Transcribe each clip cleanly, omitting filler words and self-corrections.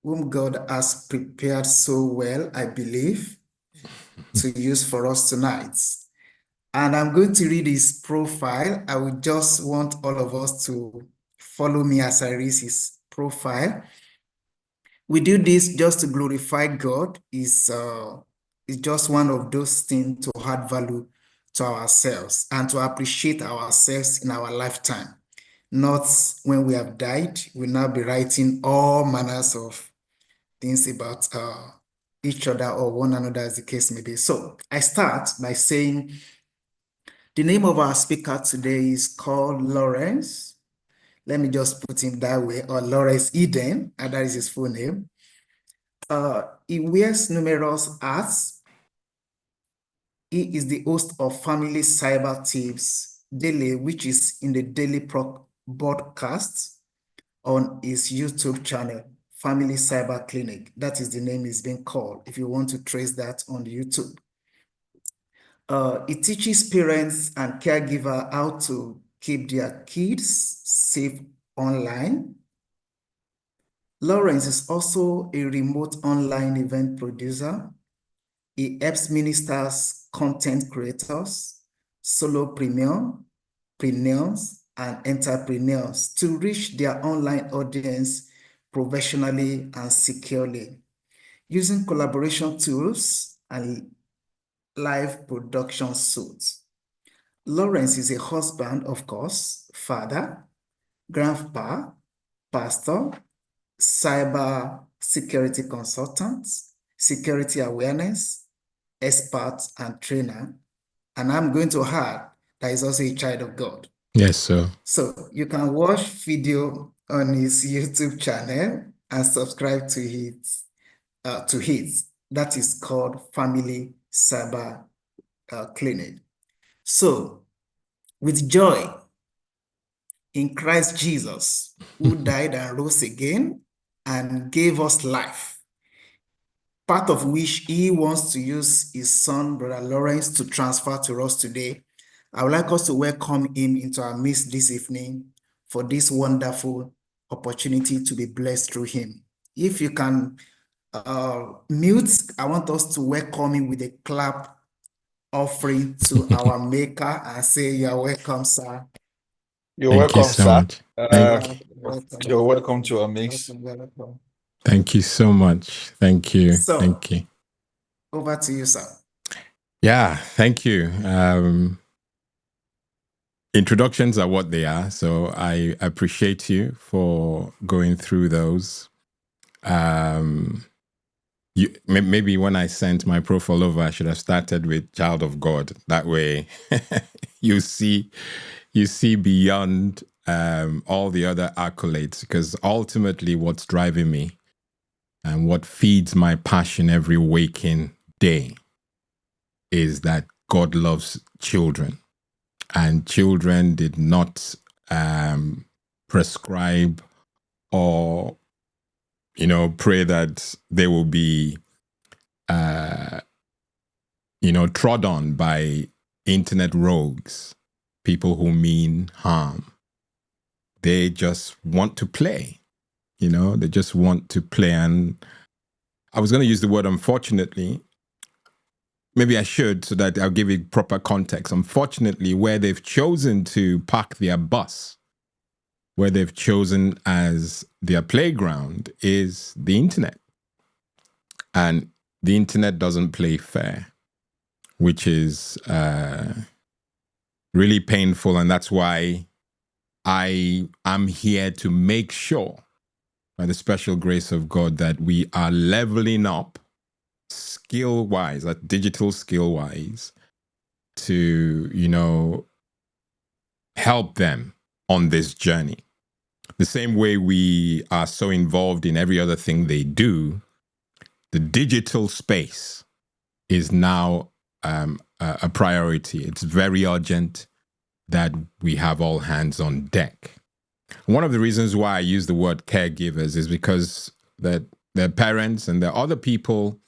whom God has prepared so well, I believe, to use for us tonight. And I'm going to read his profile. I would just want all of us to follow me as I read his profile. We do this just to glorify God. It's just one of those things to add value to ourselves and to appreciate ourselves in our lifetime. Not when we have died, we'll now be writing all manners of things about each other or one another, as the case may be. So I start by saying the name of our speaker today is called Lawrence. Let me just put him that way, or Lawrence Eden, and that is his full name. He wears numerous hats. He is the host of Family Cyber Tips Daily, which is in the daily broadcast on his YouTube channel, Family Cyber Clinic. That is the name it's being called, if you want to trace that on YouTube. It teaches parents and caregivers how to keep their kids safe online. Lawrence is also a remote online event producer. He helps ministers, content creators, solopreneurs, and entrepreneurs to reach their online audience professionally and securely, using collaboration tools and live production suits. Lawrence is a husband, of course, father, grandpa, pastor, cyber security consultant, security awareness, expert, and trainer. And I'm going to add that he's also a child of God. Yes, sir. So you can watch video on his YouTube channel and subscribe to his. That is called Family Cyber Clinic. So, with joy in Christ Jesus, who died and rose again and gave us life, part of which he wants to use his son, Brother Lawrence, to transfer to us today, I would like us to welcome him into our midst this evening for this wonderful opportunity to be blessed through him. If you can mute, I want us to welcome him with a clap offering to our maker and say, "You're welcome, sir." You're Thank welcome, you so sir. much. You're welcome to our mix. Welcome. Thank you so much. Thank you. So, Thank you. over to you, sir. Yeah, thank you. Introductions are what they are, so I appreciate you for going through those. Maybe when I sent my profile over, I should have started with child of God. That way, you see beyond all the other accolades, because ultimately, what's driving me and what feeds my passion every waking day is that God loves children, and children did not prescribe or pray that they will be trod on by internet rogues, people who mean harm. They just want to play. They just want to play. And I was going to use the word unfortunately. Maybe I should, so that I'll give it proper context. Unfortunately, where they've chosen to park their bus, where they've chosen as their playground, is the internet. And the internet doesn't play fair, which is really painful. And that's why I am here to make sure, by the special grace of God, that we are leveling up skill-wise, like digital skill-wise, to, help them on this journey. The same way we are so involved in every other thing they do, the digital space is now a priority. It's very urgent that we have all hands on deck. One of the reasons why I use the word caregivers is because that there are parents and there are other people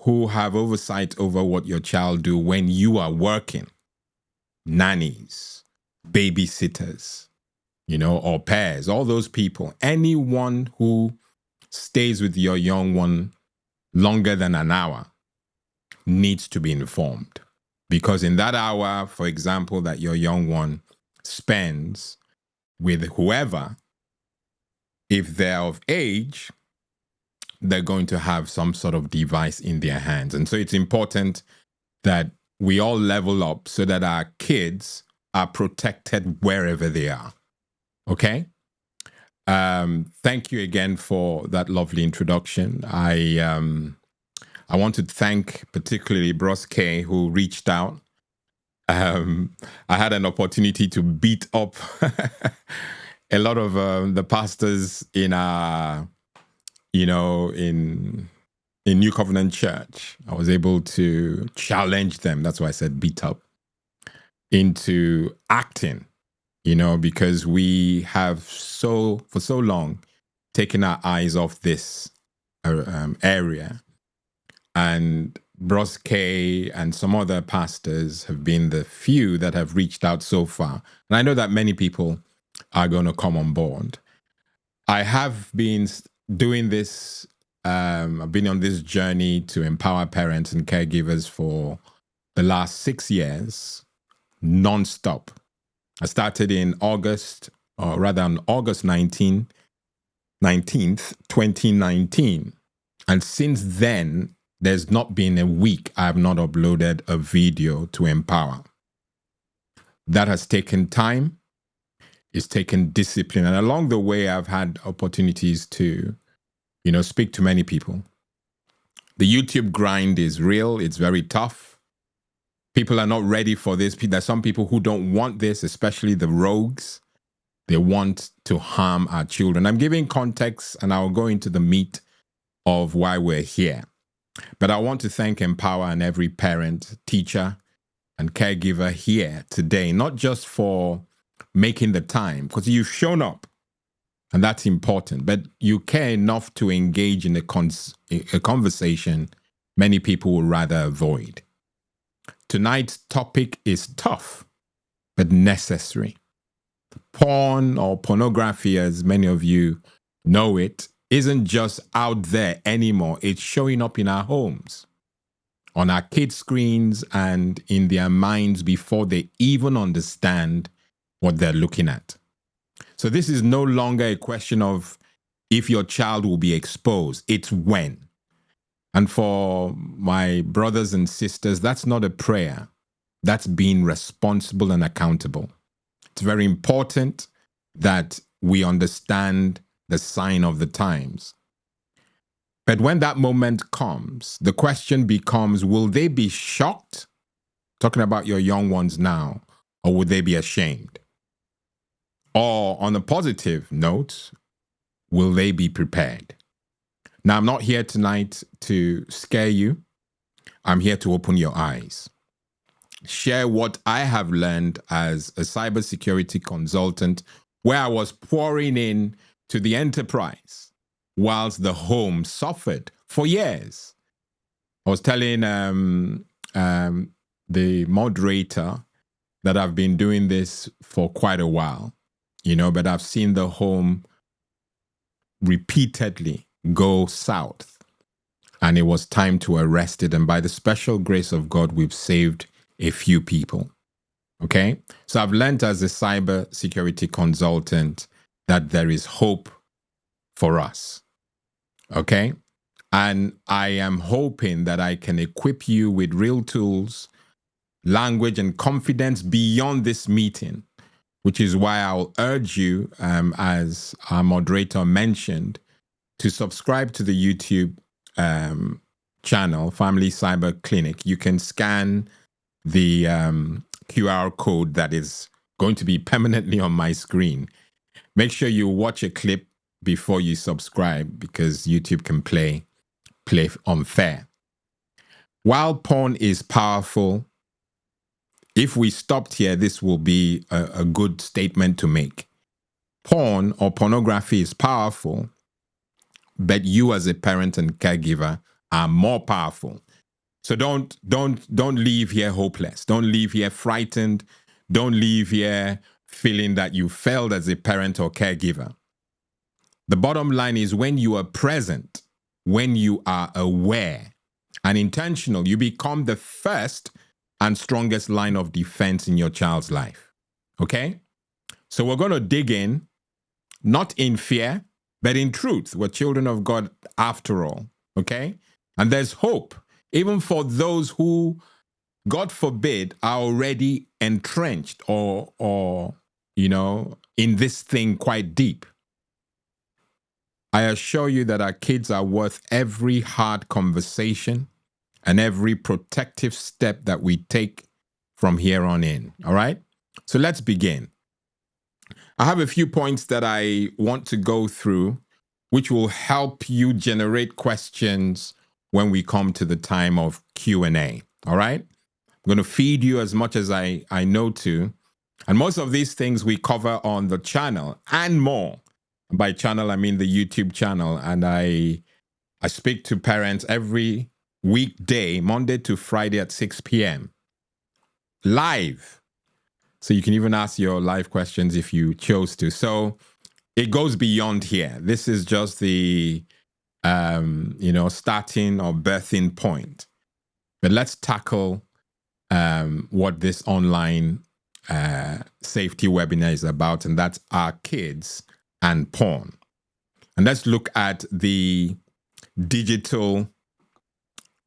who have oversight over what your child do when you are working. Nannies, babysitters, au pairs, all those people. Anyone who stays with your young one longer than an hour needs to be informed. Because in that hour, for example, that your young one spends with whoever, if they're of age, they're going to have some sort of device in their hands. And so it's important that we all level up so that our kids are protected wherever they are. Okay? Thank you again for that lovely introduction. I want to thank particularly Bros K, who reached out. I had an opportunity to beat up a lot of the pastors in our, in New Covenant Church. I was able to challenge them. That's why I said beat up, into acting, because we have for so long taken our eyes off this area. And Bros K and some other pastors have been the few that have reached out so far. And I know that many people are going to come on board. I have been doing this. I've been on this journey to empower parents and caregivers for the last 6 years, non-stop. I started in August 19th, 2019. And since then, there's not been a week I have not uploaded a video to empower. That has taken time. It's taken discipline. And along the way, I've had opportunities to, speak to many people. The YouTube grind is real. It's very tough. People are not ready for this. There's some people who don't want this, especially the rogues. They want to harm our children. I'm giving context, and I'll go into the meat of why we're here. But I want to thank Empower and every parent, teacher, and caregiver here today, not just for making the time, because you've shown up, and that's important, but you care enough to engage in a conversation many people would rather avoid. Tonight's topic is tough, but necessary. Porn, or pornography, as many of you know it, isn't just out there anymore. It's showing up in our homes, on our kids' screens, and in their minds before they even understand what they're looking at. So this is no longer a question of if your child will be exposed. It's when. And for my brothers and sisters, that's not a prayer. That's being responsible and accountable. It's very important that we understand the sign of the times. But when that moment comes, the question becomes, will they be shocked? Talking about your young ones now, or would they be ashamed? Or on a positive note, will they be prepared? Now, I'm not here tonight to scare you. I'm here to open your eyes. Share what I have learned as a cybersecurity consultant, where I was pouring in to the enterprise whilst the home suffered for years. I was telling the moderator that I've been doing this for quite a while, but I've seen the home repeatedly go south, and it was time to arrest it. And by the special grace of God, we've saved a few people. Okay? So I've learned as a cyber security consultant that there is hope for us. Okay? And I am hoping that I can equip you with real tools, language, and confidence beyond this meeting, which is why I'll urge you, as our moderator mentioned, to subscribe to the YouTube channel, Family Cyber Clinic. You can scan the QR code that is going to be permanently on my screen. Make sure you watch a clip before you subscribe, because YouTube can play unfair. While porn is powerful, if we stopped here, this will be a good statement to make. Porn or pornography is powerful, but you as a parent and caregiver are more powerful. So don't leave here hopeless. Don't leave here frightened. Don't leave here feeling that you failed as a parent or caregiver. The bottom line is when you are present, when you are aware and intentional, you become the first and strongest line of defense in your child's life. Okay? So we're going to dig in, not in fear, but in truth. We're children of God after all. Okay? And there's hope, even for those who, God forbid, are already entrenched or in this thing quite deep. I assure you that our kids are worth every hard conversation and every protective step that we take from here on in. All right? So let's begin. I have a few points that I want to go through, which will help you generate questions when we come to the time of Q&A. All right? I'm going to feed you as much as I know to. And most of these things we cover on the channel and more. By channel, I mean the YouTube channel. And I speak to parents every weekday, Monday to Friday at 6 p.m. live. So you can even ask your live questions if you chose to. So it goes beyond here. This is just the, starting or birthing point. But let's tackle what this online safety webinar is about, and that's our kids and porn. And let's look at the digital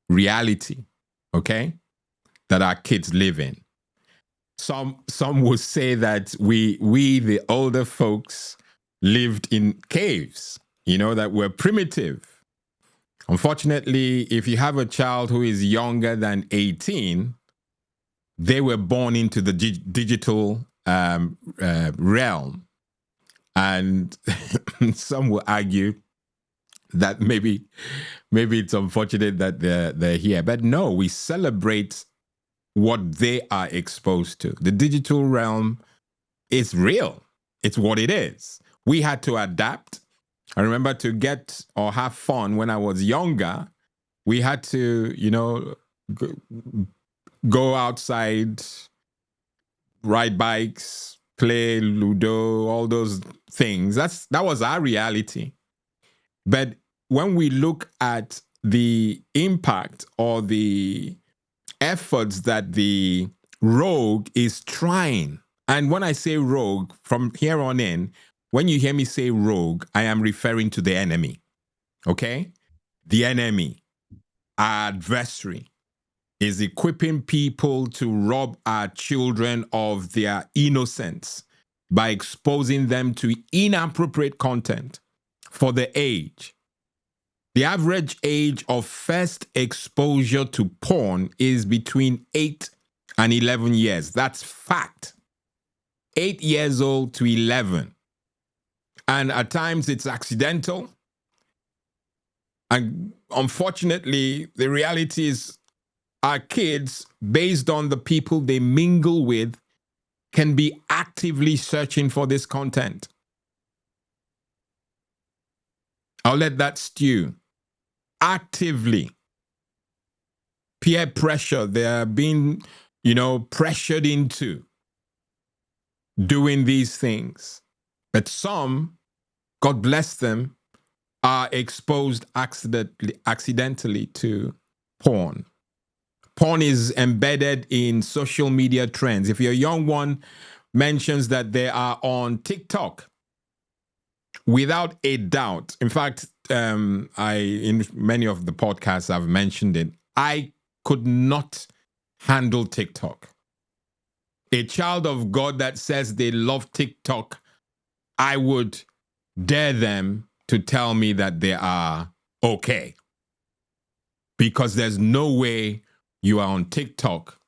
reality, okay, that our kids live in. Some would say that we the older folks lived in caves, that were primitive. Unfortunately, if you have a child who is younger than 18, they were born into the digital realm. And some will argue that maybe it's unfortunate that they're here. But no, we celebrate what they are exposed to. The digital realm is real. It's what it is. We had to adapt. I remember to get or have fun when I was younger, we had to, go outside, ride bikes, play Ludo, all those things. That was our reality. But when we look at the impact or the efforts that the rogue is trying, and when I say rogue, from here on in, when you hear me say rogue, I am referring to the enemy, okay? The enemy, our adversary, is equipping people to rob our children of their innocence by exposing them to inappropriate content for the age. The average age of first exposure to porn is between 8 and 11 years. That's fact. 8 years old to 11. And at times it's accidental. And unfortunately, the reality is our kids, based on the people they mingle with, can be actively searching for this content. I'll let that stew. Actively. Peer pressure. They're being, pressured into doing these things. But some, God bless them, are exposed accidentally to porn. Porn is embedded in social media trends. If your young one mentions that they are on TikTok, without a doubt, in fact, in many of the podcasts I've mentioned it, I could not handle TikTok. A child of God that says they love TikTok, I would dare them to tell me that they are okay. Because there's no way you are on TikTok,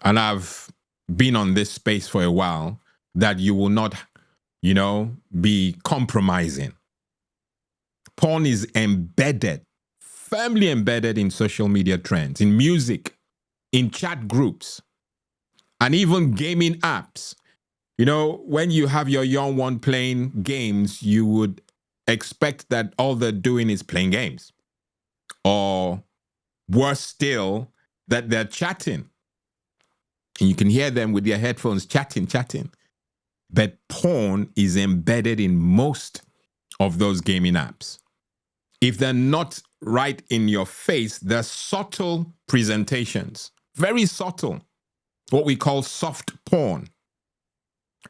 and I've been on this space for a while, that you will not, be compromising. Porn is embedded, firmly embedded in social media trends, in music, in chat groups, and even gaming apps. When you have your young one playing games, you would expect that all they're doing is playing games. Or worse still, that they're chatting. And you can hear them with their headphones chatting. But porn is embedded in most of those gaming apps. If they're not right in your face, they're subtle presentations, very subtle, what we call soft porn.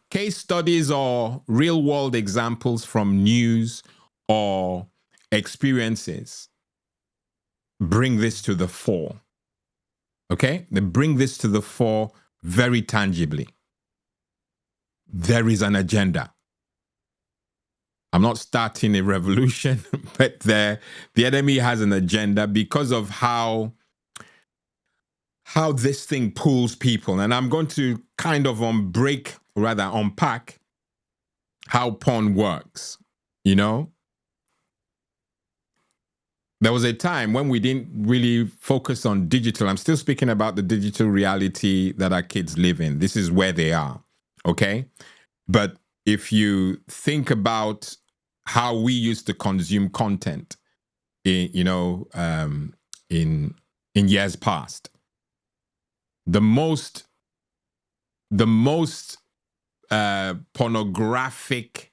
Case studies or real world examples from news or experiences bring this to the fore. Okay? They bring this to the fore very tangibly. There is an agenda. I'm not starting a revolution, but the enemy has an agenda because of how this thing pulls people. And I'm going to kind of unpack how porn works. You know, there was a time when we didn't really focus on digital. I'm still speaking about the digital reality that our kids live in. This is where they are. Okay. But if you think about how we used to consume content in years past, the most pornographic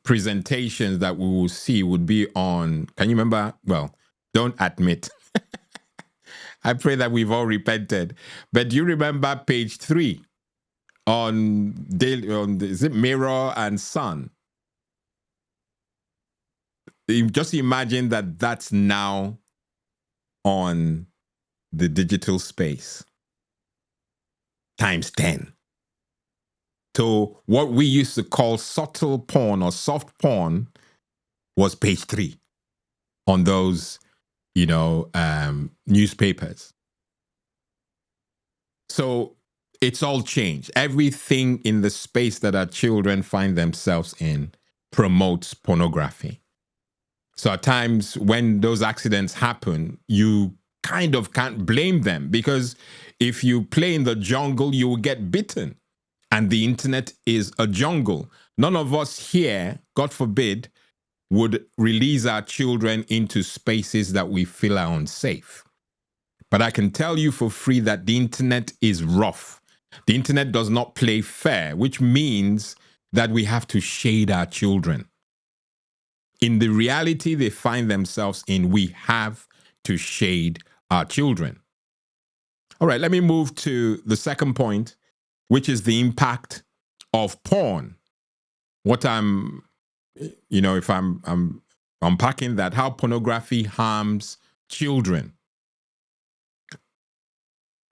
presentations that we will see would be on, can you remember? Well, don't admit. I pray that we've all repented. But do you remember page 3 on is it Mirror and Sun? You just imagine that that's now on the digital space times 10. So what we used to call subtle porn or soft porn was page 3 on those, newspapers. So it's all changed. Everything in the space that our children find themselves in promotes pornography. So at times when those accidents happen, you kind of can't blame them, because if you play in the jungle, you will get bitten. And the internet is a jungle. None of us here, God forbid, would release our children into spaces that we feel are unsafe. But I can tell you for free that the internet is rough. The internet does not play fair, which means that we have to shade our children. In the reality they find themselves in, we have to shade our children. All right, let me move to the second point, which is the impact of porn. If I'm unpacking that, how pornography harms children.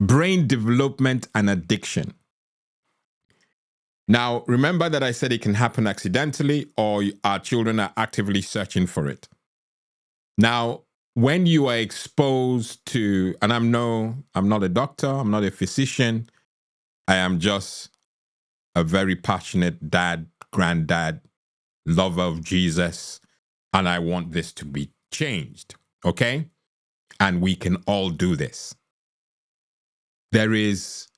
Brain development and addiction. Now, remember that I said it can happen accidentally, or our children are actively searching for it. Now, when you are exposed to, and I'm not a doctor, I'm not a physician, I am just a very passionate dad, granddad, lover of Jesus, and I want this to be changed, okay? And we can all do this. There is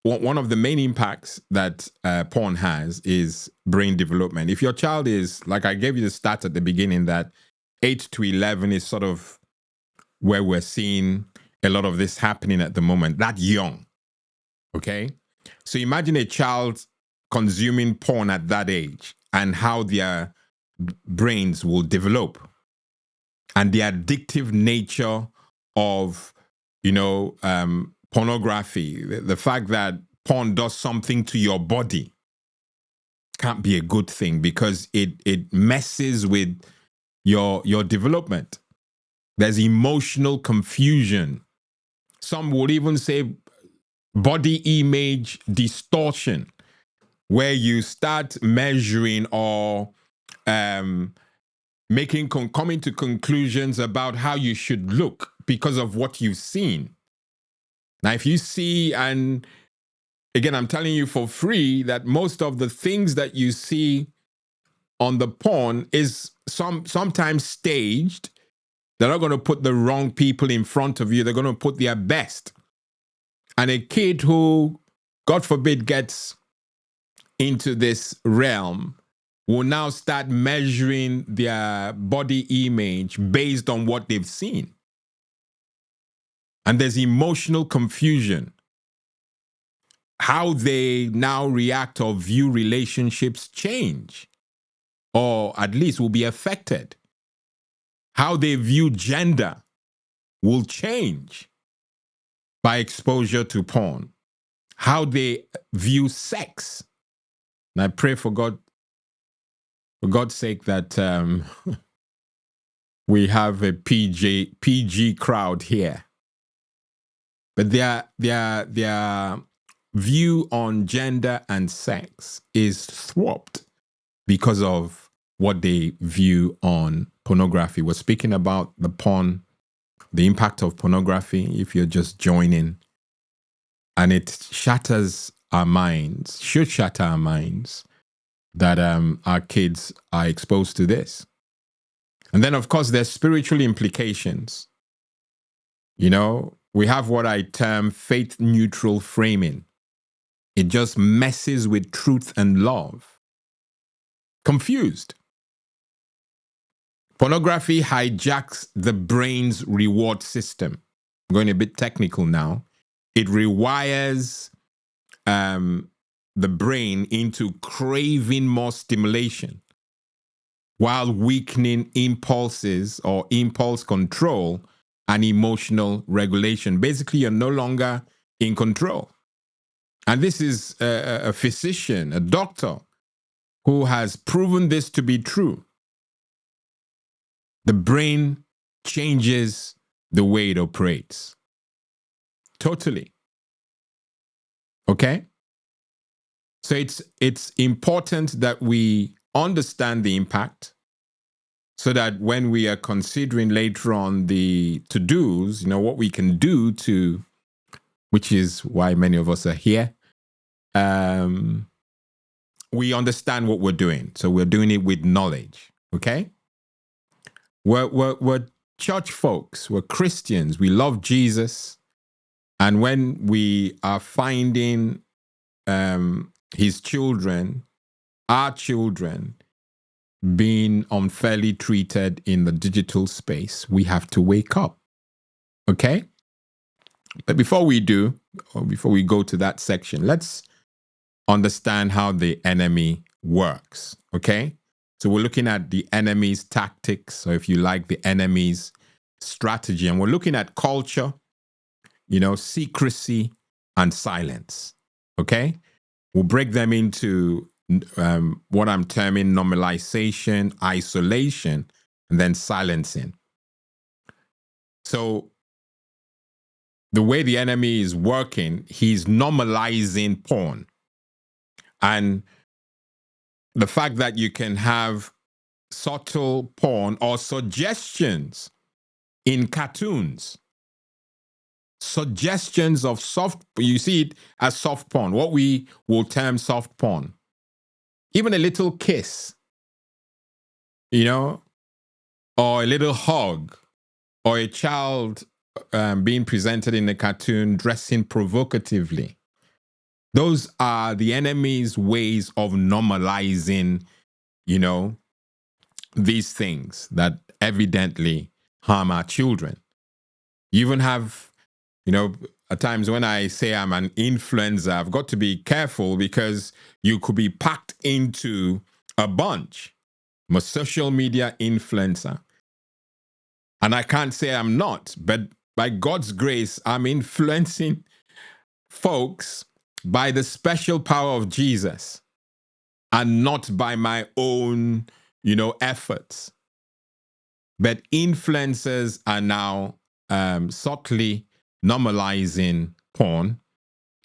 one of the main impacts that porn has is brain development. If your child is, like I gave you the stats at the beginning, that 8 to 11 is sort of where we're seeing a lot of this happening at the moment, that young, okay? So imagine a child consuming porn at that age and how their brains will develop, and the addictive nature of, pornography, the fact that porn does something to your body can't be a good thing, because it messes with your development. There's emotional confusion. Some would even say body image distortion, where you start measuring or coming to conclusions about how you should look because of what you've seen. Now, if you see, and again, I'm telling you for free that most of the things that you see on the porn is sometimes staged. They're not going to put the wrong people in front of you. They're going to put their best. And a kid who, God forbid, gets into this realm will now start measuring their body image based on what they've seen. And there's emotional confusion. How they now react or view relationships change. or at least will be affected. How they view gender will change by exposure to porn. How they view sex. And I pray for God's sake, that we have a PG crowd here. But their view on gender and sex is thwarped because of what they view on pornography. We're speaking about the impact of pornography, if you're just joining. And it shatters our minds, should shatter our minds, that our kids are exposed to this. And then, of course, there's spiritual implications. You know, we have what I term faith-neutral framing. It just messes with truth and love. Confused. Pornography hijacks the brain's reward system. I'm going a bit technical now. It rewires the brain into craving more stimulation while weakening impulses or impulse control and emotional regulation. Basically, you're no longer in control. And this is a physician, a doctor, who has proven this to be true. The brain changes the way it operates. Totally. Okay? So it's important that we understand the impact, so that when we are considering later on the to-dos, you know, what we can do to, which is why many of us are here, we understand what we're doing. So we're doing it with knowledge, okay? We're church folks, we're Christians, we love Jesus. And when we are finding his children, our children, being unfairly treated in the digital space, we have to wake up. Okay? But before we do, or before we go to that section, let's understand how the enemy works. Okay? So we're looking at the enemy's tactics, or if you like, the enemy's strategy. And we're looking at culture, you know, secrecy, and silence. Okay? We'll break them into what I'm terming normalization, isolation, and then silencing. So the way the enemy is working, he's normalizing porn. And the fact that you can have subtle porn or suggestions in cartoons, suggestions of soft, you see it as soft porn, what we will term soft porn. Even a little kiss, you know, or a little hug, or a child being presented in a cartoon dressing provocatively. Those are the enemy's ways of normalizing, you know, these things that evidently harm our children. You even have, you know, at times when I say I'm an influencer, I've got to be careful, because you could be packed into a bunch. I'm a social media influencer. And I can't say I'm not, but by God's grace, I'm influencing folks by the special power of Jesus and not by my own, you know, efforts. But influencers are now subtly normalizing porn,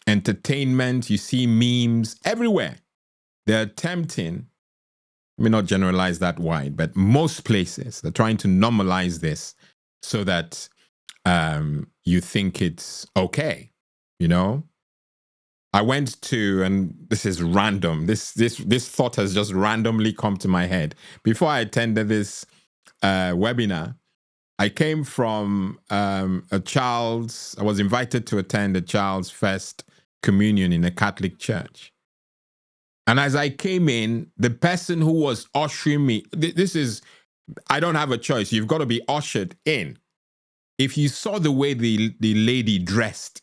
entertainment. You see memes everywhere. They're attempting, let me not generalize that wide, but most places, they're trying to normalize this so that you think it's okay, you know? I went to, and this is random, this thought has just randomly come to my head. Before I attended this webinar, I came from I was invited to attend a child's first communion in a Catholic church. And as I came in, the person who was ushering me, I don't have a choice. You've got to be ushered in. If you saw the way the lady dressed,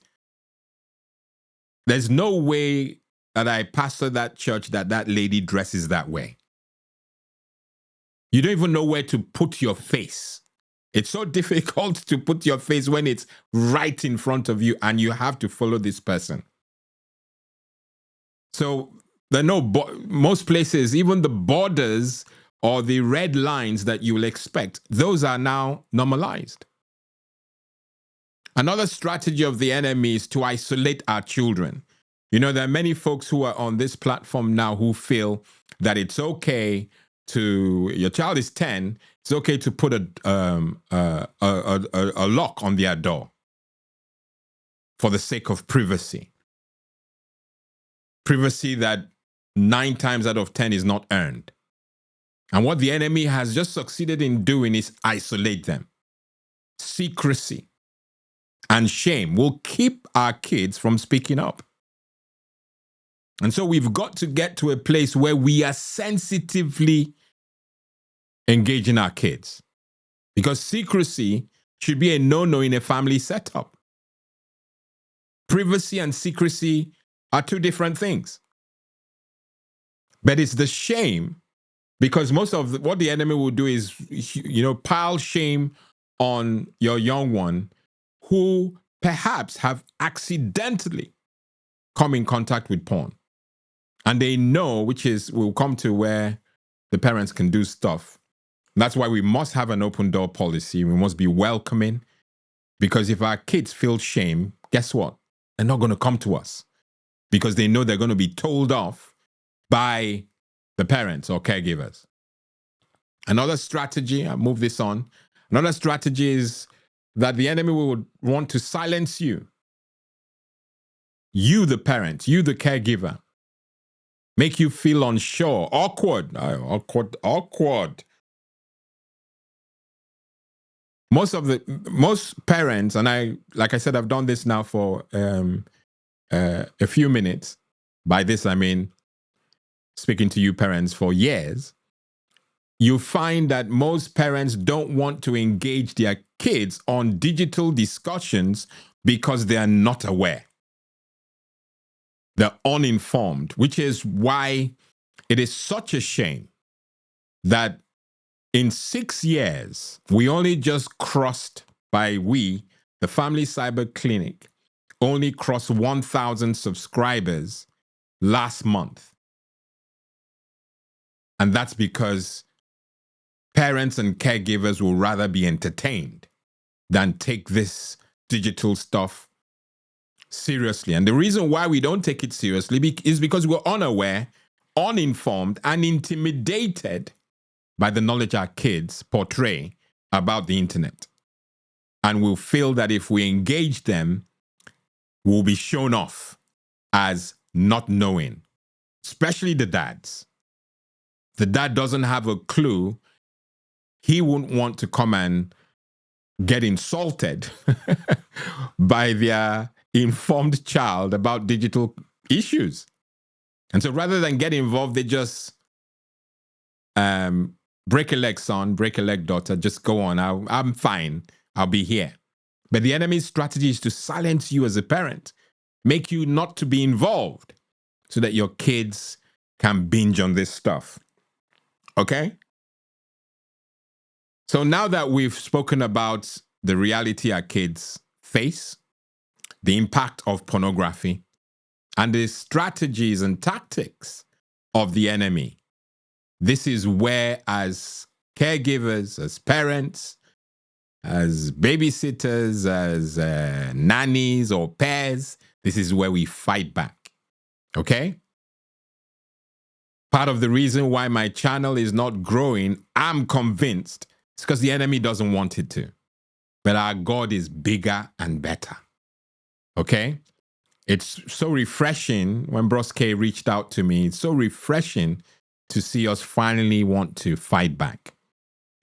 there's no way that I pastor that church that lady dresses that way. You don't even know where to put your face. It's so difficult to put your face when it's right in front of you and you have to follow this person. So there are most places, even the borders or the red lines that you will expect, those are now normalized. Another strategy of the enemy is to isolate our children. You know, there are many folks who are on this platform now who feel that it's okay to, your child is 10, it's okay to put a lock on their door for the sake of privacy. Privacy that 9 times out of 10 is not earned. And what the enemy has just succeeded in doing is isolate them. Secrecy and shame will keep our kids from speaking up. And so we've got to get to a place where we are sensitively engaging our kids. Because secrecy should be a no-no in a family setup. Privacy and secrecy are 2 different things. But it's the shame, because most of what the enemy will do is, pile shame on your young one who perhaps have accidentally come in contact with porn. And they know, which is, we'll come to where the parents can do stuff. That's why we must have an open door policy. We must be welcoming, because if our kids feel shame, guess what? They're not going to come to us because they know they're going to be told off by the parents or caregivers. Another strategy, I'll move this on. Another strategy is that the enemy will want to silence you. You, the parent, you, the caregiver, make you feel unsure, awkward. Most parents, and like I said, I've done this now for a few minutes. By this, I mean speaking to you parents for years. You find that most parents don't want to engage their kids on digital discussions because they are not aware. They're uninformed, which is why it is such a shame that in 6 years, we only just crossed the Family Cyber Clinic, only crossed 1,000 subscribers last month. And that's because parents and caregivers will rather be entertained than take this digital stuff seriously. And the reason why we don't take it seriously is because we're unaware, uninformed, and intimidated by the knowledge our kids portray about the internet. And we'll feel that if we engage them, we'll be shown off as not knowing, especially the dads. The dad doesn't have a clue. He wouldn't want to come and get insulted by their informed child about digital issues. And so rather than get involved, they just break a leg, son, break a leg, daughter, just go on. I'm fine. I'll be here. But the enemy's strategy is to silence you as a parent, make you not to be involved so that your kids can binge on this stuff. Okay? So now that we've spoken about the reality our kids face, the impact of pornography, and the strategies and tactics of the enemy, this is where, as caregivers, as parents, as babysitters, as nannies or pairs, this is where we fight back. Okay? Part of the reason why my channel is not growing, I'm convinced, it's because the enemy doesn't want it to. But our God is bigger and better. Okay? It's so refreshing when Bros K reached out to me. It's so refreshing to see us finally want to fight back.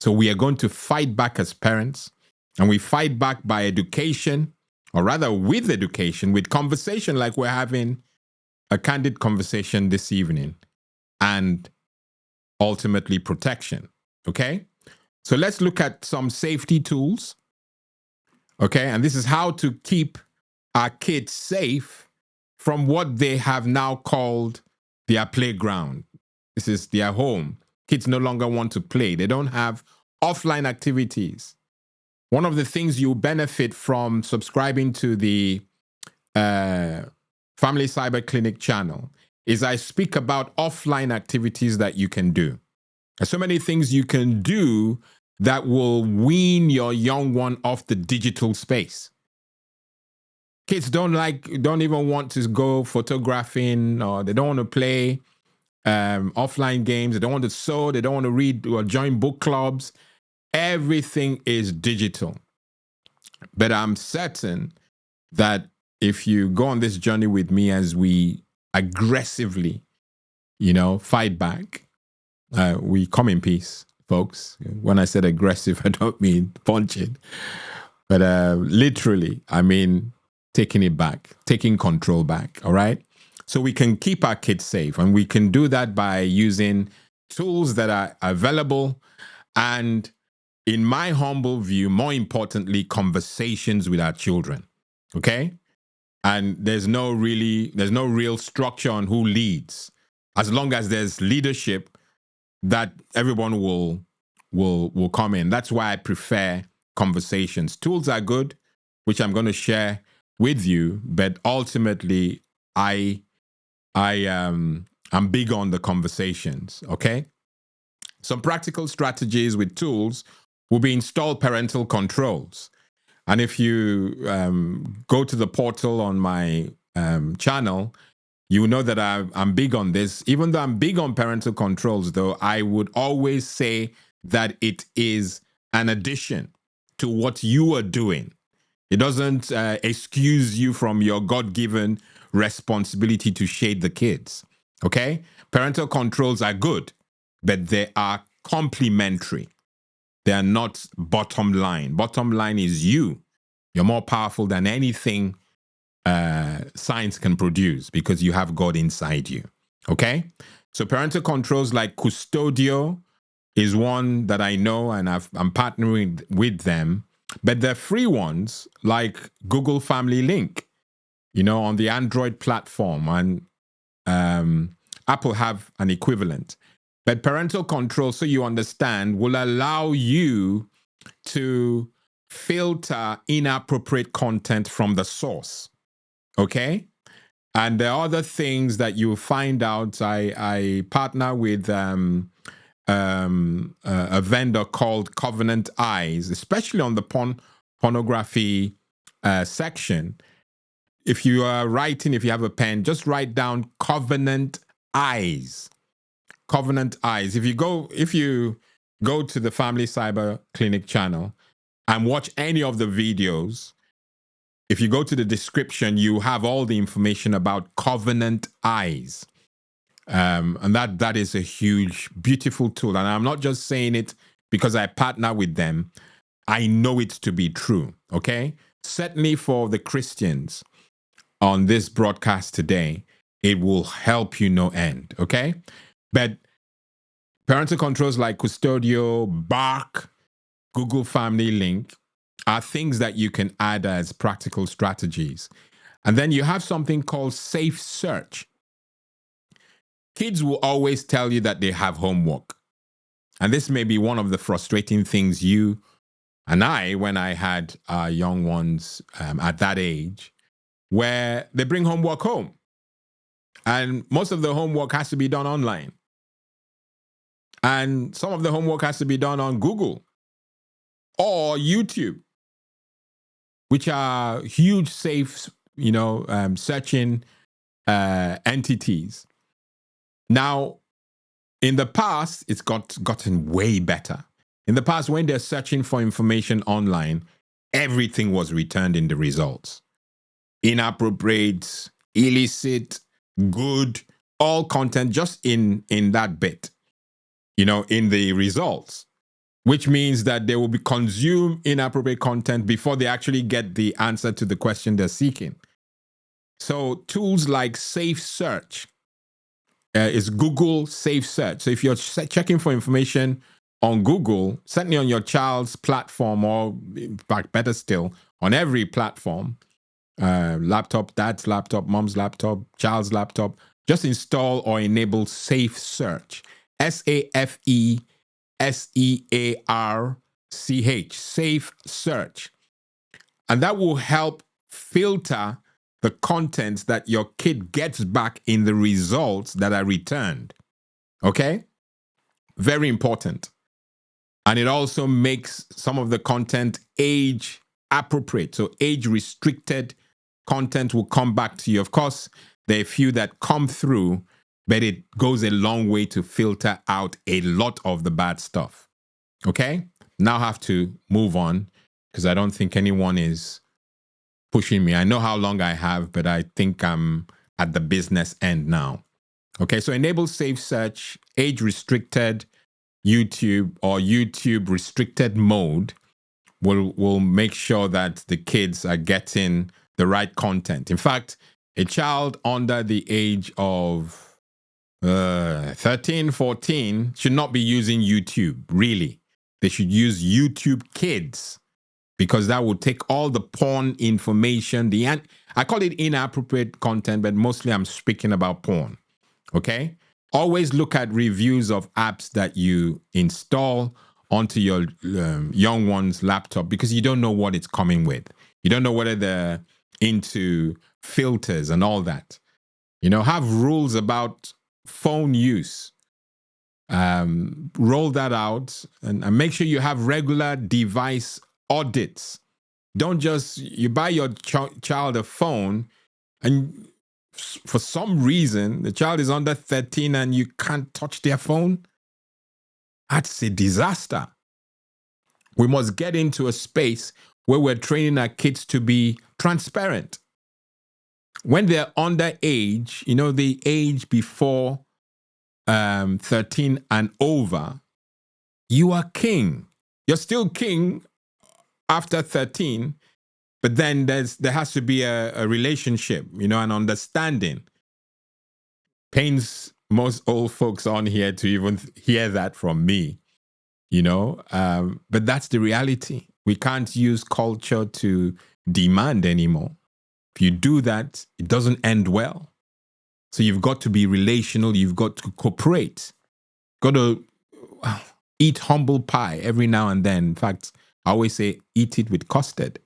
So we are going to fight back as parents, and we fight back by education, or rather with education, with conversation like we're having a candid conversation this evening, and ultimately protection. Okay? So let's look at some safety tools. Okay? And this is how to keep our kids safe from what they have now called their playground. This is their home. Kids no longer want to play. They don't have offline activities. One of the things you benefit from subscribing to the Family Cyber Clinic channel is I speak about offline activities that you can do. There's so many things you can do that will wean your young one off the digital space. Kids don't even want to go photographing, or they don't want to play offline games. They don't want to sew. They don't want to read or join book clubs. Everything is digital. But I'm certain that if you go on this journey with me as we aggressively, fight back, we come in peace, folks. When I said aggressive, I don't mean punching, but literally, I mean taking it back, taking control back, all right? So we can keep our kids safe, and we can do that by using tools that are available, and in my humble view, more importantly, conversations with our children, okay? And there's no real structure on who leads. As long as there's leadership, that everyone will come in. That's why I prefer conversations. Tools are good, which I'm going to share with you, but ultimately I'm big on the conversations, okay? Some practical strategies with tools will be install parental controls. And if you go to the portal on my channel, you know that I'm big on this. Even though I'm big on parental controls, though, I would always say that it is an addition to what you are doing. It doesn't excuse you from your God-given responsibility to shade the kids, okay? Parental controls are good, but they are complementary. They are not bottom line. Bottom line is you. You're more powerful than anything science can produce because you have God inside you, okay? So parental controls like Custodio is one that I know, and I'm partnering with them. But they're free ones like Google Family Link, on the Android platform, and Apple have an equivalent. But parental control, so you understand, will allow you to filter inappropriate content from the source, okay? And there are other things that you find out. I partner with a vendor called Covenant Eyes, especially on the pornography section. If you are writing, if you have a pen, just write down Covenant Eyes. Covenant Eyes. If you go to the Family Cyber Clinic channel and watch any of the videos, if you go to the description, you have all the information about Covenant Eyes. And that is a huge, beautiful tool. And I'm not just saying it because I partner with them. I know it to be true, okay? Certainly for the Christians on this broadcast today, it will help you no end, okay? But parental controls like Custodio, Bark, Google Family Link are things that you can add as practical strategies. And then you have something called Safe Search. Kids will always tell you that they have homework. And this may be one of the frustrating things you and I, when I had young ones at that age, where they bring homework home. And most of the homework has to be done online. And some of the homework has to be done on Google or YouTube, which are huge, safe, searching entities. Now, in the past, it's gotten way better. In the past, when they're searching for information online, everything was returned in the results. Inappropriate, illicit, good, all content just in that bit, in the results, which means that they will be consume inappropriate content before they actually get the answer to the question they're seeking. So tools like Safe Search is Google Safe Search. So if you're checking for information on Google, certainly on your child's platform, or in fact, better still, on every platform, laptop, dad's laptop, mom's laptop, child's laptop, just install or enable Safe Search. SAFESEARCH, safe search. And that will help filter the contents that your kid gets back in the results that are returned. Okay? Very important. And it also makes some of the content age appropriate. So age restricted content will come back to you. Of course, there are a few that come through, but it goes a long way to filter out a lot of the bad stuff. Okay? Now I have to move on because I don't think anyone is pushing me. I know how long I have, but I think I'm at the business end now. Okay, so enable safe search, age restricted YouTube or YouTube restricted mode will make sure that the kids are getting the right content. In fact, a child under the age of 13, 14 should not be using YouTube, really. They should use YouTube Kids because that will take all the porn information. I call it inappropriate content, but mostly I'm speaking about porn. Okay? Always look at reviews of apps that you install onto your young one's laptop because you don't know what it's coming with. You don't know whether they're into filters and all that. You know, have rules about phone use. Roll that out and make sure you have regular device audits. Don't just, you buy your child a phone and for some reason, the child is under 13 and you can't touch their phone. That's a disaster. We must get into a space where we're training our kids to be transparent. When they're underage, you know, the age before 13 and over, you are king. You're still king after 13, but then there has to be a relationship, you know, an understanding. Pains most old folks on here to even hear that from me, you know, but that's the reality. We can't use culture to demand anymore. If you do that, it doesn't end well. So you've got to be relational. You've got to cooperate. Got to eat humble pie every now and then. In fact, I always say eat it with custard.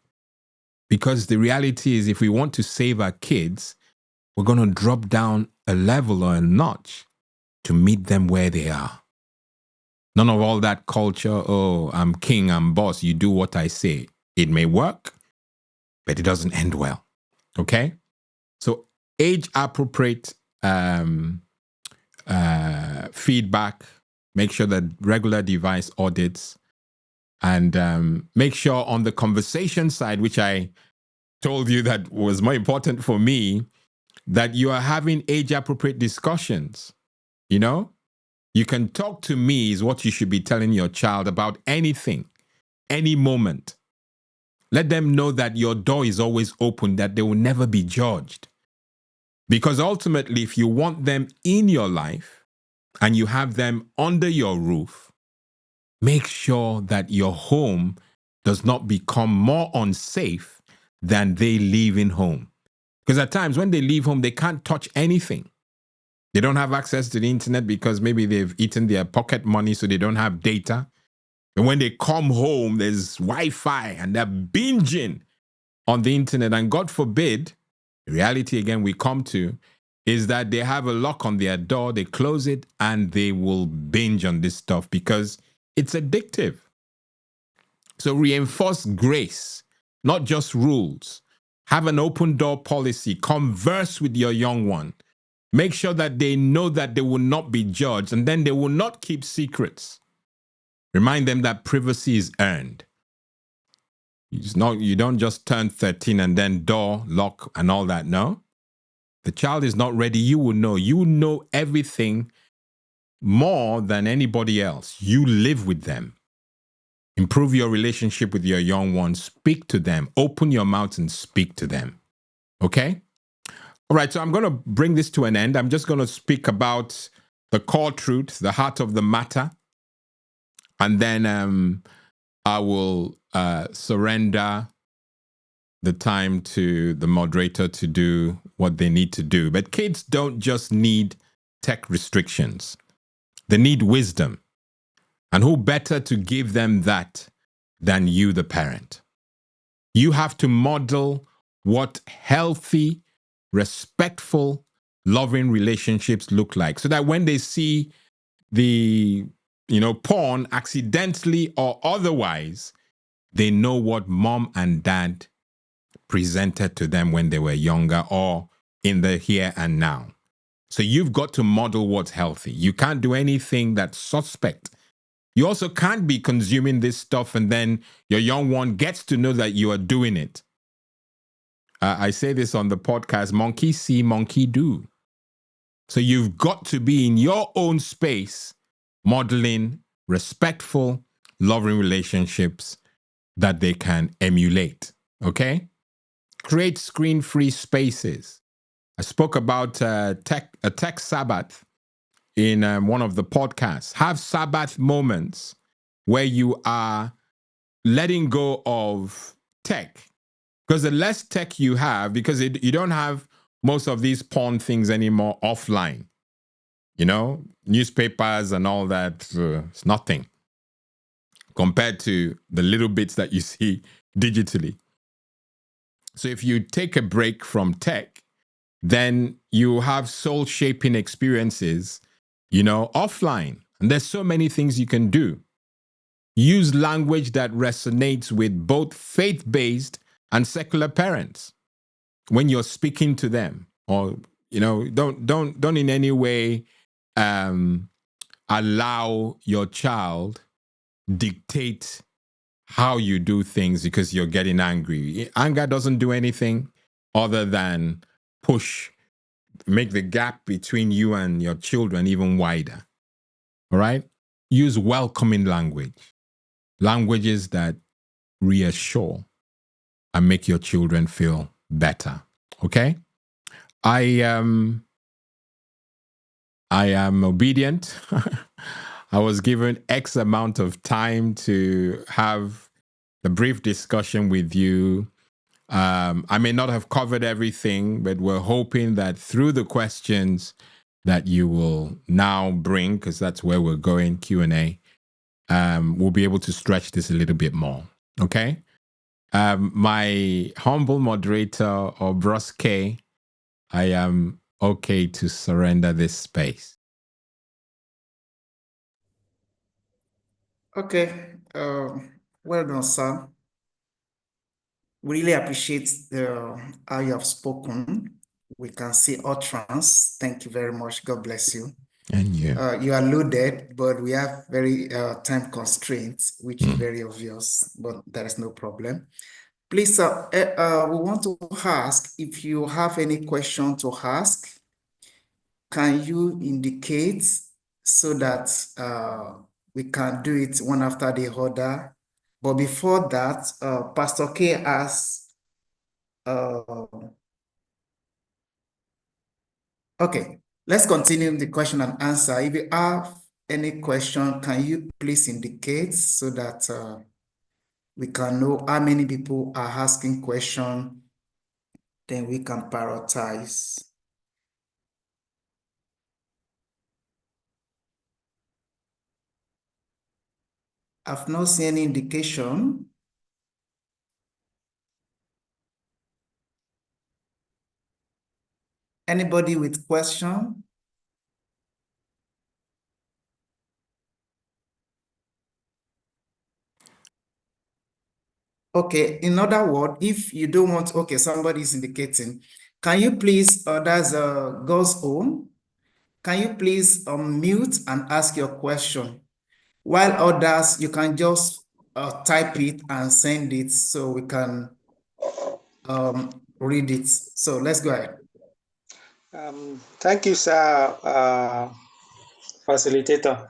Because the reality is if we want to save our kids, we're going to drop down a level or a notch to meet them where they are. None of all that culture, oh, I'm king, I'm boss, you do what I say. It may work, but it doesn't end well. Okay? So age-appropriate feedback, make sure that regular device audits, and make sure on the conversation side, which I told you that was more important for me, that you are having age-appropriate discussions. You know, you can talk to me is what you should be telling your child about anything, any moment. Let them know that your door is always open, that they will never be judged. Because ultimately, if you want them in your life and you have them under your roof, make sure that your home does not become more unsafe than they leaving home. Because at times when they leave home, they can't touch anything. They don't have access to the internet because maybe they've eaten their pocket money, so they don't have data. And when they come home, there's Wi-Fi and they're binging on the internet. And God forbid, the reality again we come to is that they have a lock on their door, they close it, and they will binge on this stuff because it's addictive. So reinforce grace, not just rules. Have an open door policy. Converse with your young one. Make sure that they know that they will not be judged, and then they will not keep secrets. Remind them that privacy is earned. You don't just turn 13 and then door, lock, and all that. No. The child is not ready. You will know. You know everything more than anybody else. You live with them. Improve your relationship with your young ones. Speak to them. Open your mouth and speak to them. Okay? All right, so I'm going to bring this to an end. I'm just going to speak about the core truth, the heart of the matter. And then I will surrender the time to the moderator to do what they need to do. But kids don't just need tech restrictions. They need wisdom. And who better to give them that than you, the parent? You have to model what healthy, respectful, loving relationships look like, so that when they see the, porn accidentally or otherwise, they know what mom and dad presented to them when they were younger or in the here and now. So you've got to model what's healthy. You can't do anything that's suspect. You also can't be consuming this stuff and then your young one gets to know that you are doing it. I say this on the podcast, monkey see, monkey do. So you've got to be in your own space, modeling respectful, loving relationships that they can emulate. Okay? Create screen-free spaces. I spoke about a tech Sabbath in one of the podcasts. Have Sabbath moments where you are letting go of tech. Because the less tech you have, because you don't have most of these porn things anymore offline. Newspapers and all that, it's nothing compared to the little bits that you see digitally. So if you take a break from tech, then you have soul-shaping experiences, offline. And there's so many things you can do. Use language that resonates with both faith-based and secular parents when you're speaking to them. Or, don't in any way allow your child dictate how you do things because you're getting angry. Anger doesn't do anything other than make the gap between you and your children even wider. All right? Use welcoming languages that reassure and make your children feel better. Okay? I am obedient. I was given X amount of time to have the brief discussion with you. I may not have covered everything, but we're hoping that through the questions that you will now bring, because that's where we're going, Q&A, we'll be able to stretch this a little bit more. Okay? My humble moderator, or Bros K, I am okay to surrender this space. Okay, well done, sir. We really appreciate how you have spoken. We can see utterance. Thank you very much. God bless you. And you. You are loaded, but we have very time constraints, which is very obvious, but there is no problem. Please, sir, we want to ask if you have any question to ask. Can you indicate so that we can do it one after the other? But before that, Pastor K asks, okay, let's continue the question and answer. If you have any question, can you please indicate so that we can know how many people are asking questions, then we can prioritize. I've not seen any indication. Anybody with question? Okay, in other words, if you don't want, okay, somebody is indicating, can you please, that's God's own, can you please mute and ask your question? While others, you can just type it and send it so we can read it. So let's go ahead. Thank you, sir, facilitator.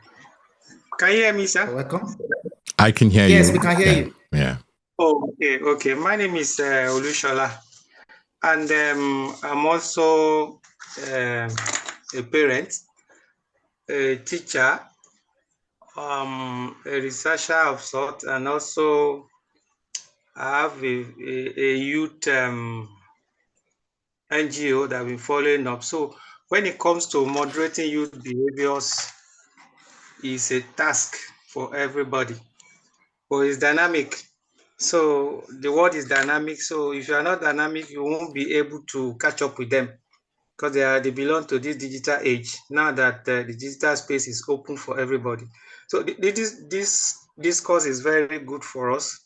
Can you hear me, sir? You're welcome. I can hear you. Yes, we can hear you. Yeah. Oh, okay. My name is Olushola, and I'm also a parent, a teacher, a researcher of sorts, and also I have a youth NGO that I've been following up. So when it comes to moderating youth behaviors, is a task for everybody, but it's dynamic. So the world is dynamic. So if you are not dynamic, you won't be able to catch up with them, because they belong to this digital age now that the digital space is open for everybody. So this course is very good for us.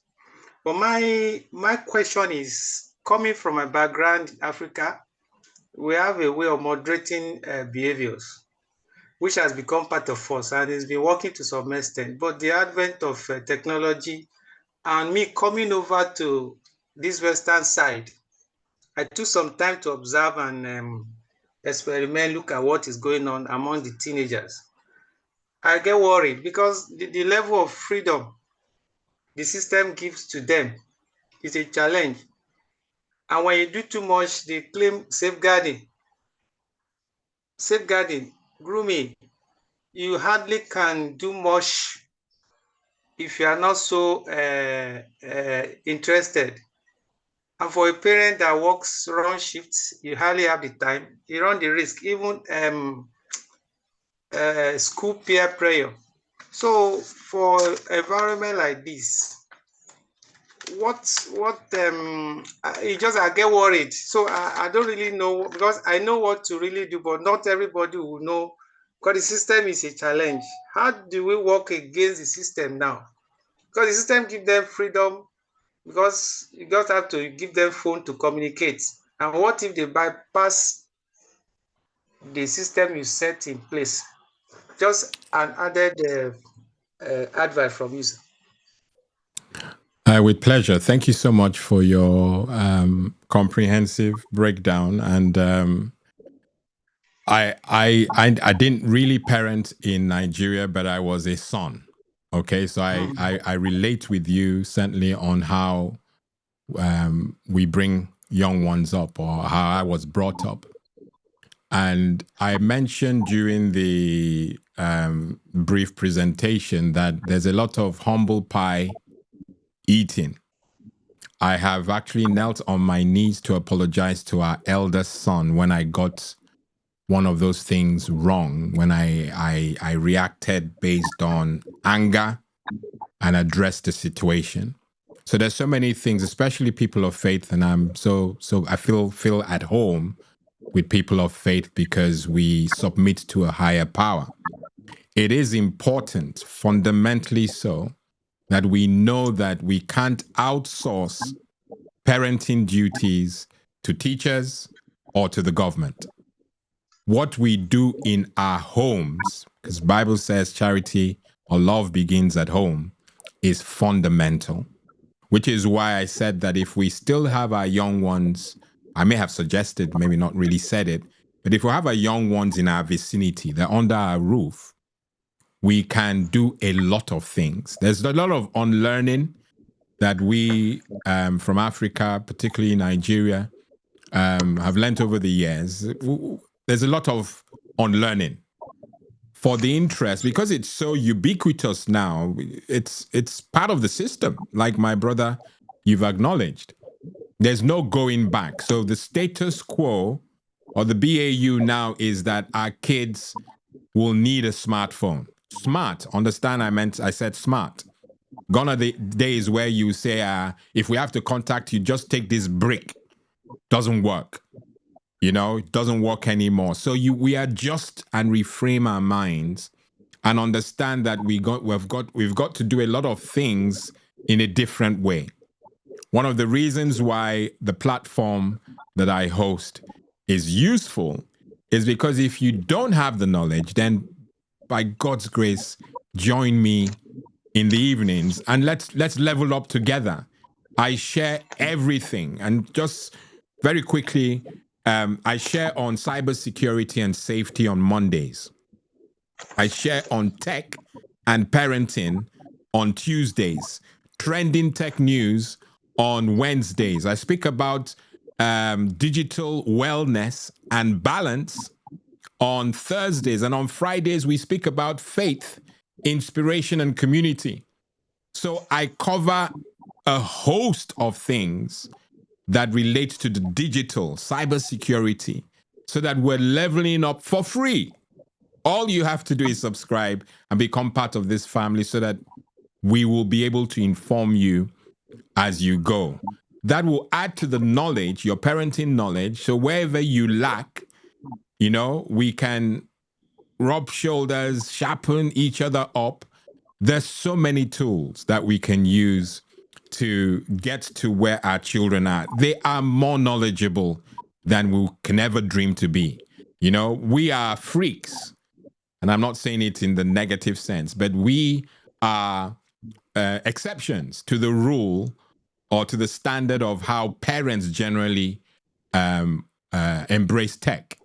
But my question is, coming from my background, Africa, we have a way of moderating behaviors, which has become part of us and it's been working to some extent. But the advent of technology and me coming over to this Western side, I took some time to observe and experiment, look at what is going on among the teenagers. I get worried because the level of freedom the system gives to them is a challenge. And when you do too much, they claim safeguarding, grooming. You hardly can do much if you are not so interested. And for a parent that works run shifts, you hardly have the time. You run the risk, even school peer pressure. So for environment like this, I get worried. So I don't really know, because I know what to really do, but not everybody will know, because the system is a challenge. How do we work against the system now? Because the system gives them freedom, because you just have to give them phone to communicate. And what if they bypass the system you set in place? Just an added advice from you, sir. With pleasure. Thank you so much for your comprehensive breakdown. And I didn't really parent in Nigeria, but I was a son. Okay, so I relate with you certainly on how we bring young ones up, or how I was brought up. And I mentioned during the brief presentation that there's a lot of humble pie eating. I have actually knelt on my knees to apologize to our eldest son when I got one of those things wrong, when I reacted based on anger and addressed the situation. So there's so many things, especially people of faith, and I'm so I feel at home with people of faith because we submit to a higher power. It is important, fundamentally so, that we know that we can't outsource parenting duties to teachers or to the government. What we do in our homes, because Bible says charity or love begins at home, is fundamental, which is why I said that if we still have our young ones, I may have suggested, maybe not really said it, but if we have our young ones in our vicinity, they're under our roof, we can do a lot of things. There's a lot of unlearning that we from Africa, particularly Nigeria, have learned over the years. There's a lot of unlearning for the interest, because it's so ubiquitous now. It's part of the system, like my brother, you've acknowledged. There's no going back. So the status quo or the BAU now is that our kids will need a smartphone. Smart, understand I said smart. Gone are the days where you say, if we have to contact you, just take this brick. Doesn't work. You know, it doesn't work anymore. So we adjust and reframe our minds and understand that we've got to do a lot of things in a different way. One of the reasons why the platform that I host is useful is because if you don't have the knowledge, then by God's grace, join me in the evenings and let's level up together. I share everything, and just very quickly, I share on cybersecurity and safety on Mondays. I share on tech and parenting on Tuesdays. Trending tech news on Wednesdays. I speak about digital wellness and balance on Thursdays. And on Fridays, we speak about faith, inspiration, and community. So I cover a host of things that relate to the digital cybersecurity, so that we're leveling up for free. All you have to do is subscribe and become part of this family so that we will be able to inform you as you go. That will add to the knowledge, your parenting knowledge. So wherever you lack, we can rub shoulders, sharpen each other up. There's so many tools that we can use to get to where our children are. They are more knowledgeable than we can ever dream to be. We are freaks, and I'm not saying it in the negative sense, but we are exceptions to the rule or to the standard of how parents generally embrace tech.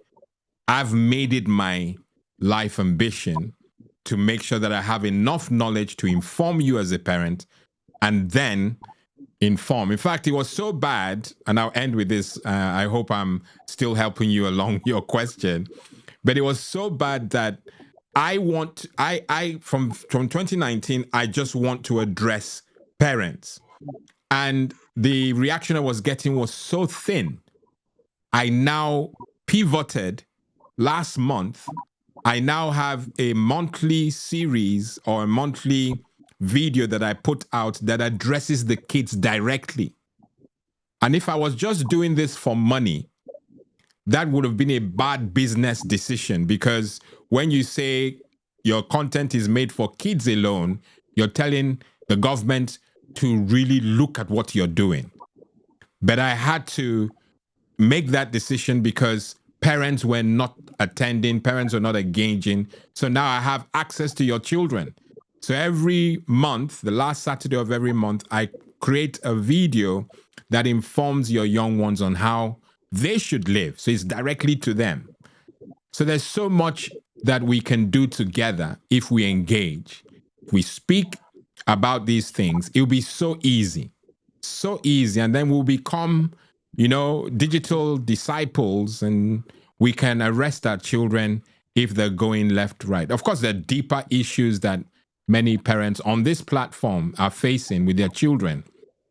I've made it my life ambition to make sure that I have enough knowledge to inform you as a parent and then inform. In fact, it was so bad, and I'll end with this. I hope I'm still helping you along your question, but it was so bad that from 2019, I just want to address parents. And the reaction I was getting was so thin. I now pivoted last month. I now have a monthly series or a monthly video that I put out that addresses the kids directly. And if I was just doing this for money, that would have been a bad business decision, because when you say your content is made for kids alone, you're telling the government to really look at what you're doing. But I had to make that decision because parents were not attending, parents were not engaging. So now I have access to your children. So every month, the last Saturday of every month, I create a video that informs your young ones on how they should live. So it's directly to them. So there's so much that we can do together if we engage. If we speak about these things, it'll be so easy. And then we'll become, digital disciples, and we can arrest our children if they're going left, right. Of course, there are deeper issues that many parents on this platform are facing with their children,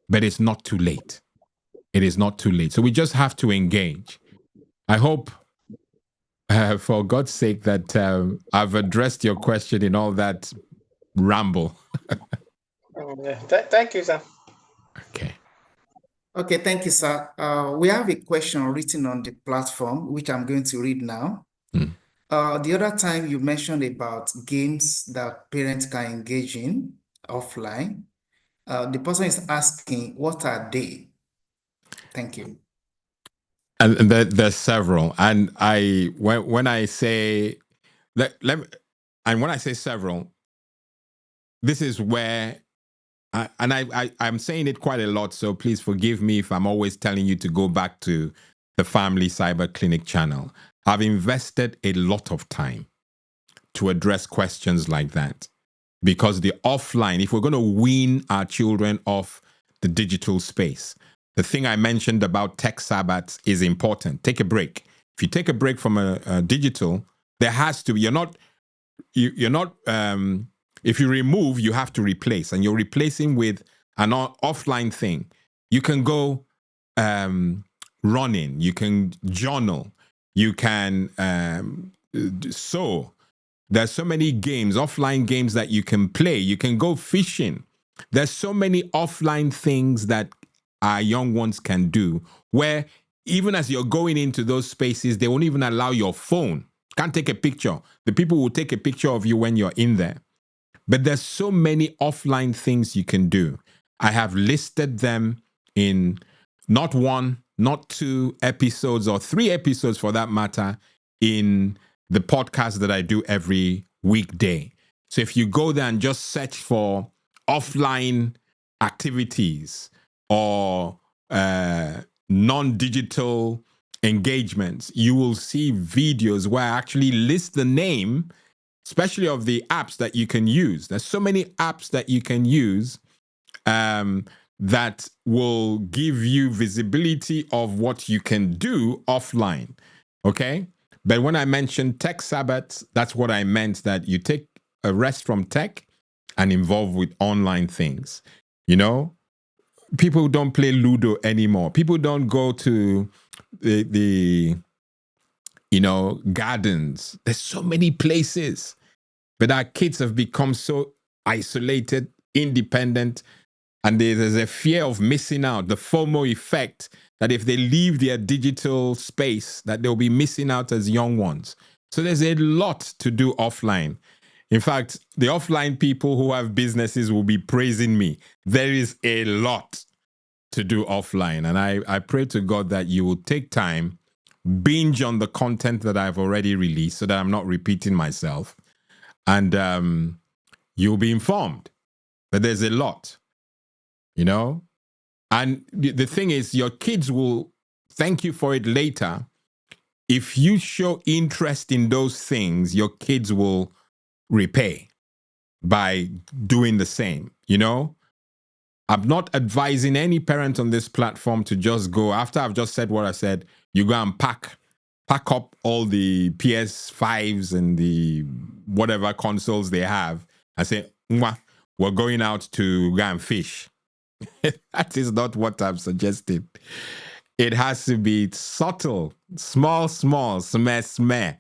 but it's not too late. It is not too late. So we just have to engage. I hope, for God's sake, that I've addressed your question in all that ramble. Thank you, sir. Okay, thank you, sir. We have a question written on the platform, which I'm going to read now. The other time you mentioned about games that parents can engage in offline. The person is asking, what are they? Thank you. And there's several. And when I say when I say several, this is where I'm saying it quite a lot, so please forgive me if I'm always telling you to go back to the Family Cyber Clinic channel. I've invested a lot of time to address questions like that, because the offline, if we're going to wean our children off the digital space, the thing I mentioned about tech Sabbats is important. Take a break. If you take a break from a digital, there has to be, you're not, if you remove, you have to replace, and you're replacing with an offline thing. You can go running, you can journal, you can sew. There's so many games, offline games that you can play. You can go fishing. There's so many offline things that our young ones can do, where even as you're going into those spaces, they won't even allow your phone. Can't take a picture. The people will take a picture of you when you're in there. But there's so many offline things you can do. I have listed them in not one, not 2 episodes, or 3 episodes for that matter, in the podcast that I do every weekday. So if you go there and just search for offline activities or non-digital engagements, you will see videos where I actually list the name, especially of the apps that you can use. There's so many apps that you can use that will give you visibility of what you can do offline, okay? But when I mentioned tech Sabbats, that's what I meant, that you take a rest from tech and involve with online things. People don't play Ludo anymore. People don't go to the gardens. There's so many places. But our kids have become so isolated, independent, and there's a fear of missing out, the FOMO effect, that if they leave their digital space, that they'll be missing out as young ones. So there's a lot to do offline. In fact, the offline people who have businesses will be praising me. There is a lot to do offline. And I pray to God that you will take time, binge on the content that I've already released so that I'm not repeating myself. And you'll be informed. But there's a lot, And the thing is, your kids will thank you for it later. If you show interest in those things, your kids will repay by doing the same, I'm not advising any parent on this platform to just go, after I've just said what I said, you go and pack up all the PS5s and the whatever consoles they have and say, we're going out to go and fish. That is not what I'm suggesting. It has to be subtle, small, smeh.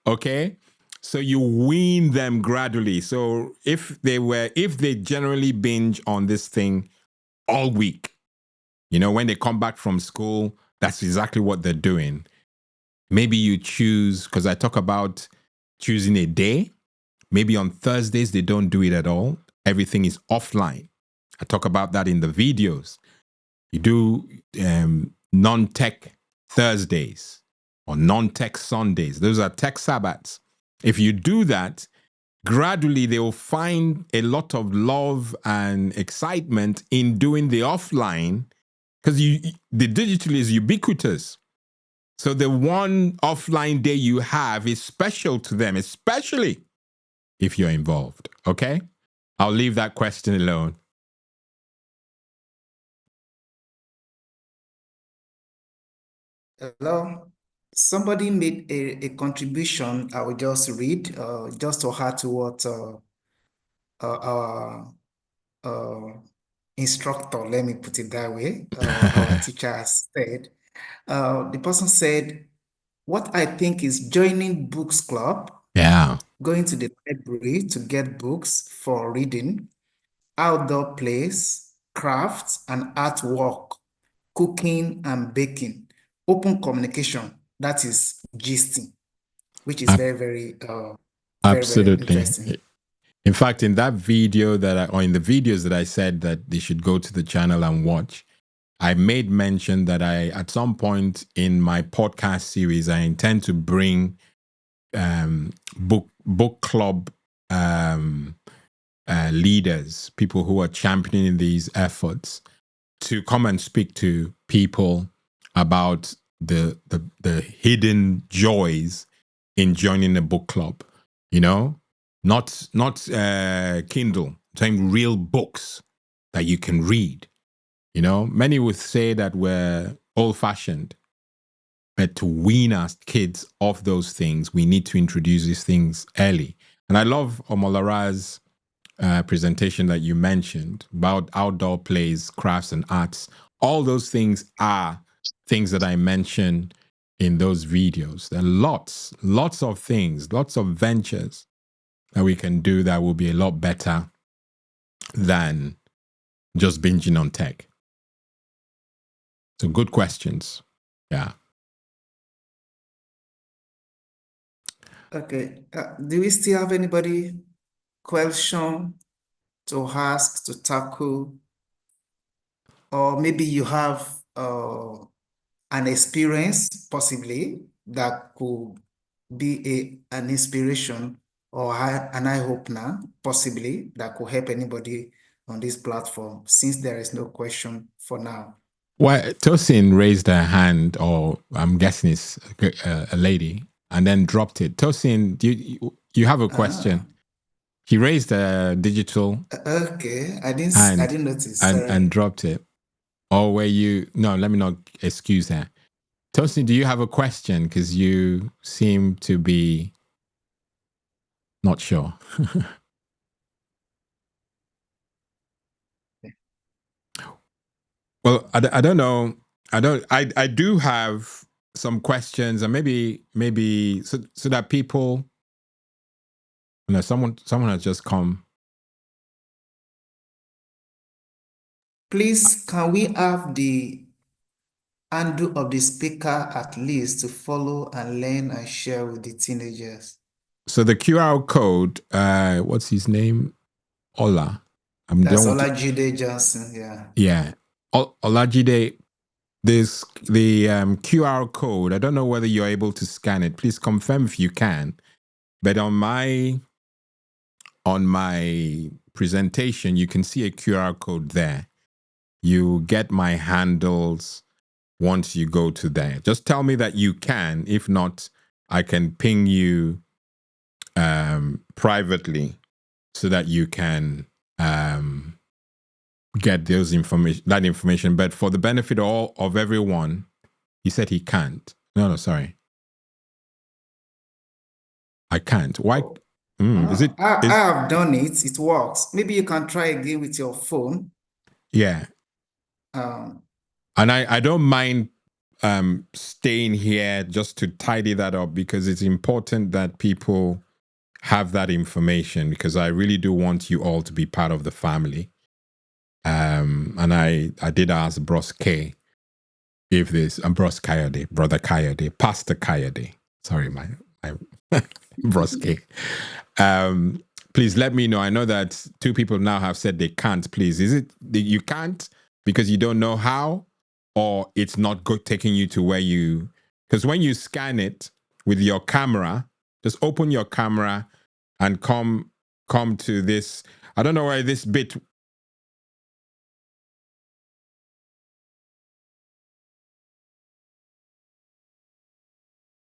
Okay? So you wean them gradually. So if they generally binge on this thing all week, when they come back from school, that's exactly what they're doing. Maybe you choose, because I talk about choosing a day. Maybe on Thursdays, they don't do it at all. Everything is offline. I talk about that in the videos. You do non-tech Thursdays or non-tech Sundays. Those are tech Sabbaths. If you do that, gradually they will find a lot of love and excitement in doing the offline, because the digital is ubiquitous. So the one offline day you have is special to them, especially if you're involved. Okay? I'll leave that question alone. Hello. Somebody made a contribution. I will just read, just to add to what our instructor, let me put it that way, our teacher has said. The person said, what I think is joining books club, going to the library to get books for reading, outdoor plays, crafts and artwork, cooking and baking, open communication, that is gisting, which is very, very interesting. In fact, in that video in the videos that I said that they should go to the channel and watch, I made mention that at some point in my podcast series, I intend to bring book club leaders, people who are championing these efforts, to come and speak to people about the hidden joys in joining a book club. Not Kindle, saying real books that you can read. Many would say that we're old-fashioned, but to wean our kids off those things, we need to introduce these things early. And I love Omolara's presentation that you mentioned about outdoor plays, crafts, and arts. All those things are things that I mentioned in those videos. There are lots of things, lots of ventures that we can do that will be a lot better than just binging on tech. So good questions. Yeah. Okay. Do we still have anybody question to ask, to tackle? Or maybe you have an experience possibly that could be an inspiration or an eye-opener possibly that could help anybody on this platform, since there is no question for now. Well, Tosin raised her hand, or I'm guessing it's a lady, and then dropped it. Tosin, do you have a question? He raised a digital okay, I hand didn't notice. and dropped it. Or were you? No, let me not excuse her. Tosin, do you have a question? Because you seem to be not sure. Well, I don't know. I do have some questions, and maybe so that people, you know, someone has just come. Please, can we have the handle of the speaker at least to follow and learn and share with the teenagers? So the QR code, what's his name? Ola. That's Olajide Johnson, yeah. Yeah. Olajide, this the QR code. I don't know whether you're able to scan it. Please confirm if you can. But on my presentation, you can see a QR code there. You get my handles once you go to there. Just tell me that you can. If not, I can ping you privately so that you can get that information. But for the benefit of everyone, he said he can't. No, sorry. I can't. Why? Is it? I have done it. It works. Maybe you can try again with your phone. Yeah. And I don't mind staying here just to tidy that up, because it's important that people have that information, because I really do want you all to be part of the family. And I did ask Bros K if this, Bros Kayode, Brother Kayode, Pastor Kayode. Sorry, my Bros K. Please let me know. I know that 2 people now have said they can't. Please, is it you can't because you don't know how, or it's not taking you to where you? Because when you scan it with your camera, just open your camera and come to this. I don't know where this bit